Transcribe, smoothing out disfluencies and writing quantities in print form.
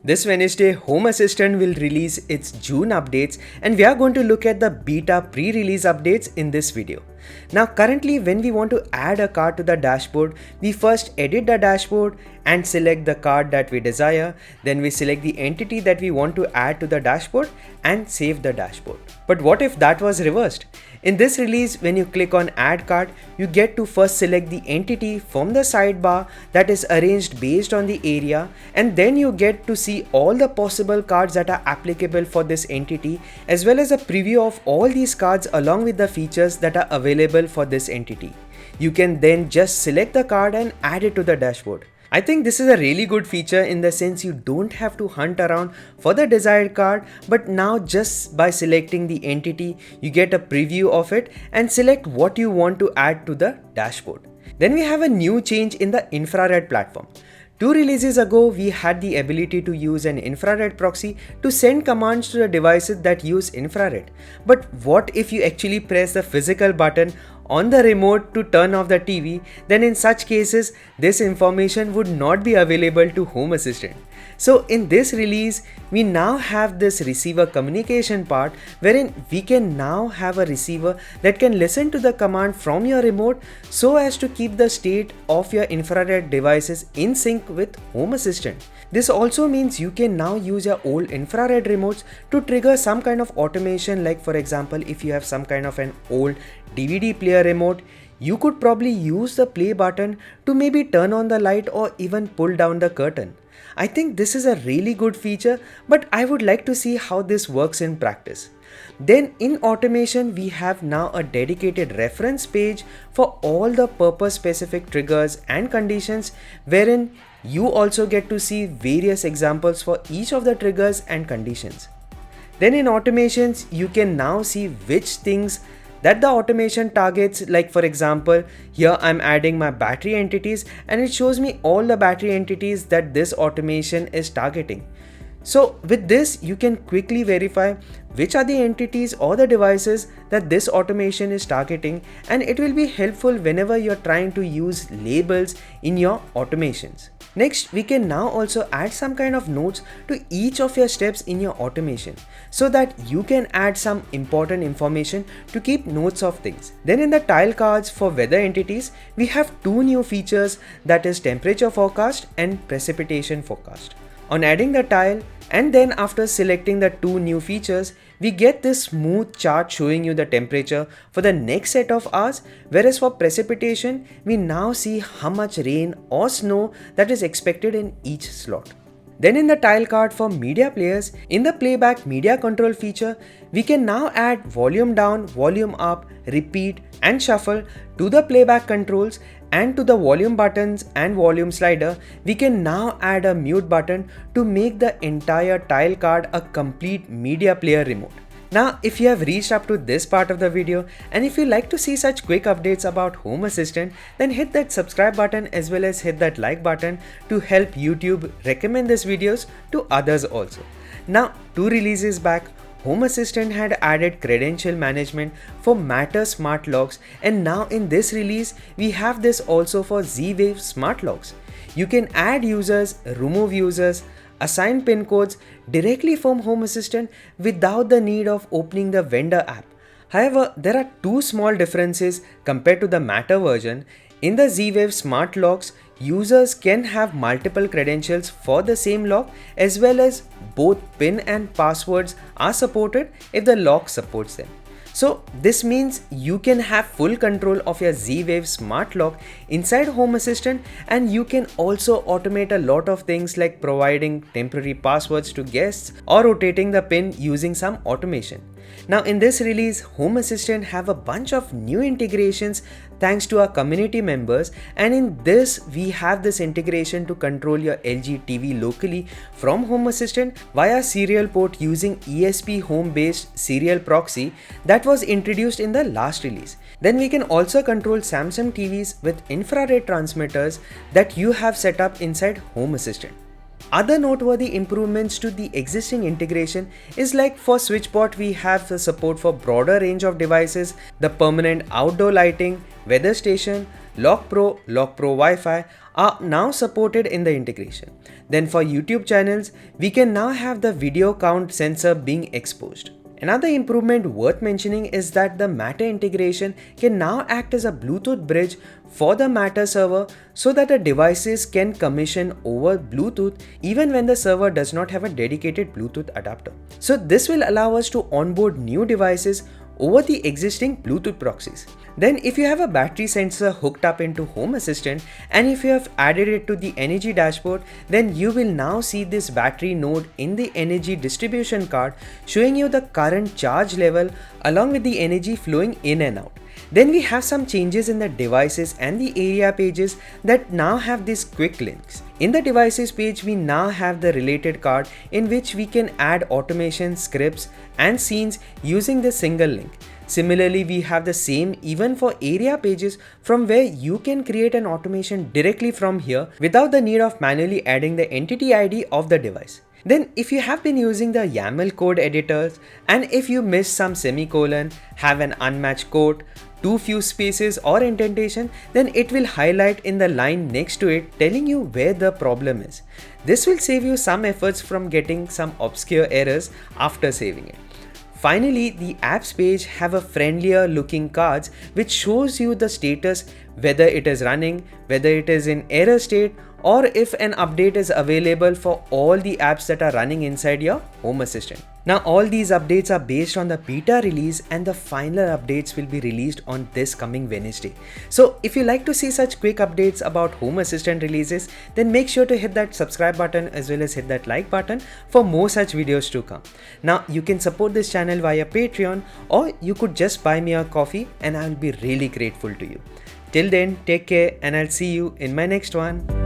This Wednesday, Home Assistant will release its June updates, and we are going to look at the beta pre-release updates in this video. Now currently when we want to add a card to the dashboard, we first edit the dashboard and select the card that we desire. Then we select the entity that we want to add to the dashboard and save the dashboard. But what if that was reversed? In this release, when you click on add card, you get to first select the entity from the sidebar that is arranged based on the area, and then you get to see all the possible cards that are applicable for this entity, as well as a preview of all these cards along with the features that are available for this entity. You can then just select the card and add it to the dashboard. I think this is a really good feature in the sense you don't have to hunt around for the desired card, but now just by selecting the entity, you get a preview of it and select what you want to add to the dashboard. Then we have a new change in the infrared platform. 2 releases ago, we had the ability to use an infrared proxy to send commands to the devices that use infrared. But what if you actually press the physical button on the remote to turn off the TV? Then in such cases, this information would not be available to Home Assistant. So in this release, we now have this receiver communication part wherein we can now have a receiver that can listen to the command from your remote so as to keep the state of your infrared devices in sync with Home Assistant. This also means you can now use your old infrared remotes to trigger some kind of automation, like for example, if you have some kind of an old DVD player remote, you could probably use the play button to maybe turn on the light or even pull down the curtain. I think this is a really good feature, but I would like to see how this works in practice. Then in automation, we have now a dedicated reference page for all the purpose specific triggers and conditions, wherein you also get to see various examples for each of the triggers and conditions. Then in automations, you can now see which things that the automation targets, like for example, here I'm adding my battery entities and it shows me all the battery entities that this automation is targeting. So with this, you can quickly verify which are the entities or the devices that this automation is targeting, and it will be helpful whenever you're trying to use labels in your automations. Next, we can now also add some kind of notes to each of your steps in your automation so that you can add some important information to keep notes of things. Then in the tile cards for weather entities, we have 2 new features, that is temperature forecast and precipitation forecast. On adding the tile and then after selecting the 2 new features, we get this smooth chart showing you the temperature for the next set of hours, whereas for precipitation, we now see how much rain or snow that is expected in each slot. Then in the tile card for media players, in the playback media control feature, we can now add volume down, volume up, repeat and shuffle to the playback controls, and to the volume buttons and volume slider, we can now add a mute button to make the entire tile card a complete media player remote. Now, if you have reached up to this part of the video and if you like to see such quick updates about Home Assistant, then hit that subscribe button as well as hit that like button to help YouTube recommend these videos to others also. Now, 2 releases back, Home Assistant had added credential management for Matter smart locks, and now in this release, we have this also for Z-Wave smart locks. You can add users, remove users, assign pin codes directly from Home Assistant without the need of opening the vendor app. However, there are 2 small differences compared to the Matter version. In the Z-Wave smart locks, users can have multiple credentials for the same lock, as well as both PIN and passwords are supported if the lock supports them. So this means you can have full control of your Z-Wave smart lock inside Home Assistant, and you can also automate a lot of things like providing temporary passwords to guests or rotating the PIN using some automation. Now in this release, Home Assistant have a bunch of new integrations thanks to our community members, and in this we have this integration to control your LG TV locally from Home Assistant via serial port using ESP home based serial proxy that was introduced in the last release. Then we can also control Samsung TVs with infrared transmitters that you have set up inside Home Assistant. Other noteworthy improvements to the existing integration is like for SwitchBot we have the support for broader range of devices, the permanent outdoor lighting, weather station, Lock Pro Wi-Fi are now supported in the integration. Then for YouTube channels, we can now have the video count sensor being exposed. Another improvement worth mentioning is that the Matter integration can now act as a Bluetooth bridge for the Matter server so that the devices can commission over Bluetooth even when the server does not have a dedicated Bluetooth adapter. So this will allow us to onboard new devices over the existing Bluetooth proxies. Then if you have a battery sensor hooked up into Home Assistant and if you have added it to the energy dashboard, then you will now see this battery node in the energy distribution card showing you the current charge level along with the energy flowing in and out. Then we have some changes in the devices and the area pages that now have these quick links. In the devices page, we now have the related card in which we can add automation scripts and scenes using the single link. Similarly, we have the same even for area pages from where you can create an automation directly from here without the need of manually adding the entity ID of the device. Then if you have been using the YAML code editors and if you miss some semicolon, have an unmatched quote, too few spaces or indentation, then it will highlight in the line next to it telling you where the problem is. This will save you some efforts from getting some obscure errors after saving it. Finally, the apps page have a friendlier looking cards which shows you the status, whether it is running, whether it is in error state, or if an update is available for all the apps that are running inside your Home Assistant. Now all these updates are based on the beta release and the final updates will be released on this coming Wednesday. So if you like to see such quick updates about Home Assistant releases, then make sure to hit that subscribe button as well as hit that like button for more such videos to come. Now you can support this channel via Patreon or you could just buy me a coffee and I'll be really grateful to you. Till then, take care and I'll see you in my next one.